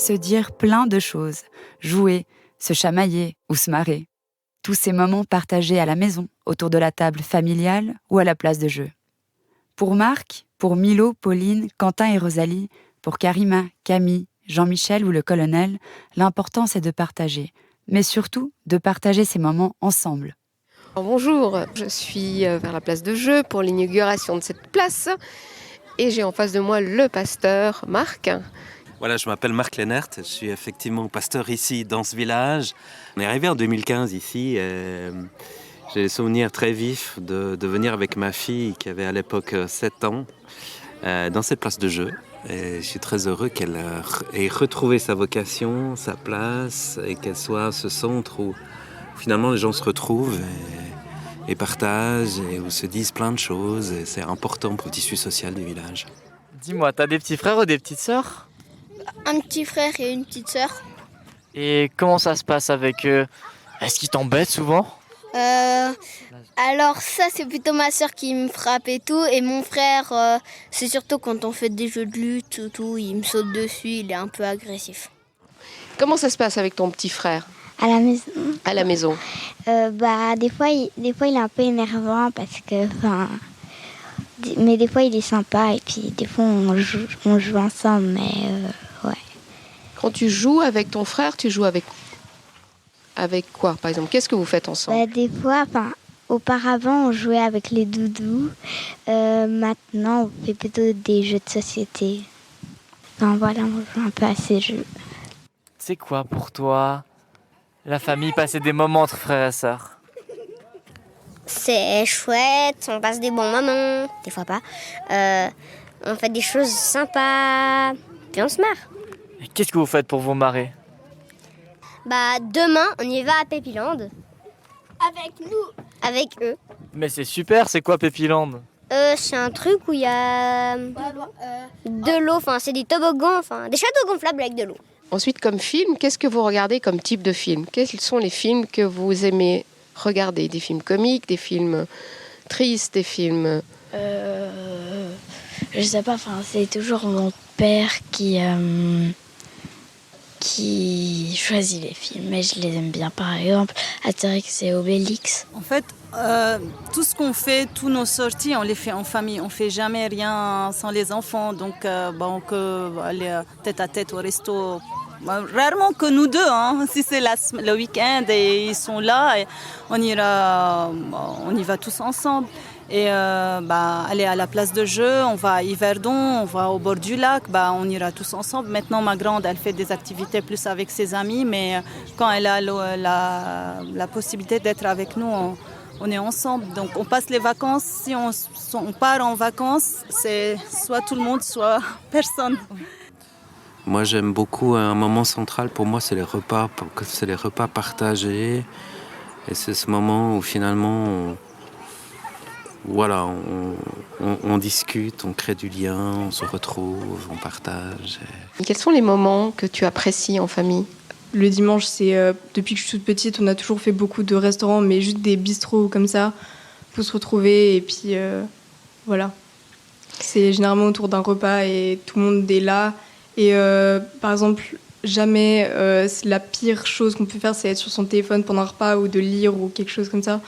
se dire plein de choses, jouer, se chamailler ou se marrer. Tous ces moments partagés à la maison, autour de la table familiale ou à la place de jeu. Pour Marc, pour Milo, Pauline, Quentin et Rosalie, pour Karima, Camille, Jean-Michel ou le colonel, l'important c'est de partager, mais surtout de partager ces moments ensemble. Bonjour, je suis vers la place de jeu pour l'inauguration de cette place et j'ai en face de moi le pasteur Marc. Voilà, je m'appelle Marc Lennert, je suis effectivement pasteur ici dans ce village. On est arrivé en 2015 ici. J'ai des souvenirs très vifs de venir avec ma fille qui avait à l'époque 7 ans dans cette place de jeu. Et je suis très heureux qu'elle ait retrouvé sa vocation, sa place et qu'elle soit ce centre où finalement les gens se retrouvent et partagent et où se disent plein de choses. Et c'est important pour le tissu social du village. Dis-moi, t'as des petits frères ou des petites sœurs ? Un petit frère et une petite sœur. Et comment ça se passe avec eux ? Est-ce qu'ils t'embêtent souvent ? Alors ça c'est plutôt ma sœur qui me frappe et tout. Et mon frère, c'est surtout quand on fait des jeux de lutte ou tout, il me saute dessus, il est un peu agressif. Comment ça se passe avec ton petit frère À la maison. à la maison ? Des fois, il est un peu énervant parce que, mais des fois il est sympa et puis des fois on joue ensemble, mais ouais. Quand tu joues avec ton frère, tu joues avec quoi par exemple ? Qu'est-ce que vous faites ensemble ? Des fois, auparavant on jouait avec les doudous, maintenant on fait plutôt des jeux de société. Voilà, on joue un peu à ces jeux. C'est quoi pour toi la famille, passer des moments entre frères et sœurs ? C'est chouette, on passe des bons moments, des fois pas. On fait des choses sympas, puis on se marre. Et qu'est-ce que vous faites pour vous marrer ? Demain, on y va à Pépiland. Avec nous. Avec eux. Mais c'est super, c'est quoi Pépiland ? C'est un truc où il y a de l'eau, c'est des toboggans, des châteaux gonflables avec de l'eau. Ensuite, comme film, qu'est-ce que vous regardez comme type de film ? Quels sont les films que vous aimez regarder ? Des films comiques, des films tristes, des films... Je sais pas, c'est toujours mon père qui choisit les films, mais je les aime bien. Par exemple, Astérix et Obélix. En fait, tout ce qu'on fait, toutes nos sorties, on les fait en famille. On fait jamais rien sans les enfants. Donc, on peut aller tête à tête au resto. Rarement que nous deux. Si c'est le week-end et ils sont là, et on y va tous ensemble. Et aller à la place de jeu, on va à Yverdon, on va au bord du lac, on ira tous ensemble. Maintenant, ma grande, elle fait des activités plus avec ses amis, mais quand elle a la possibilité d'être avec nous, on est ensemble. Donc, on passe les vacances. Si on part en vacances, c'est soit tout le monde, soit personne. Moi, j'aime beaucoup un moment central pour moi, c'est les repas partagés. Et c'est ce moment où finalement, on discute, on crée du lien, on se retrouve, on partage. Et quels sont les moments que tu apprécies en famille ? Le dimanche, depuis que je suis toute petite, on a toujours fait beaucoup de restaurants, mais juste des bistrots comme ça, pour se retrouver. Et puis, voilà. C'est généralement autour d'un repas et tout le monde est là. Et par exemple, jamais la pire chose qu'on peut faire, c'est être sur son téléphone pendant un repas ou de lire ou quelque chose comme ça.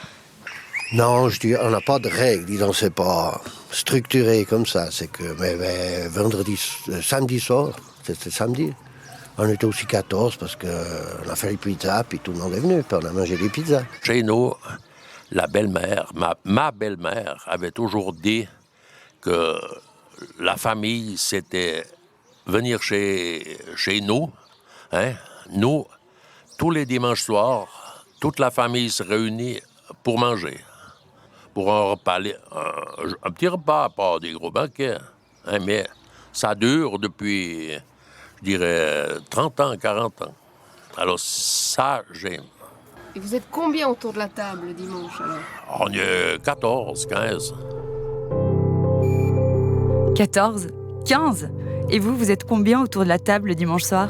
Non, je dis, on n'a pas de règles, disons, c'est pas structuré comme ça. C'est que, mais samedi soir, c'était samedi. On était aussi 14 parce qu'on a fait les pizzas, puis tout le monde est venu, puis on a mangé des pizzas. Chez nous, la belle-mère, ma belle-mère avait toujours dit que la famille, c'était venir chez nous. Nous, tous les dimanches soirs, toute la famille se réunit pour manger. Pour un repas, un petit repas, pas des gros banquets. Mais ça dure depuis, je dirais, 30 ans, 40 ans. Alors ça, j'aime. Et vous êtes combien autour de la table le dimanche alors ? On est 14, 15. 14, 15 ? Et vous êtes combien autour de la table le dimanche soir ?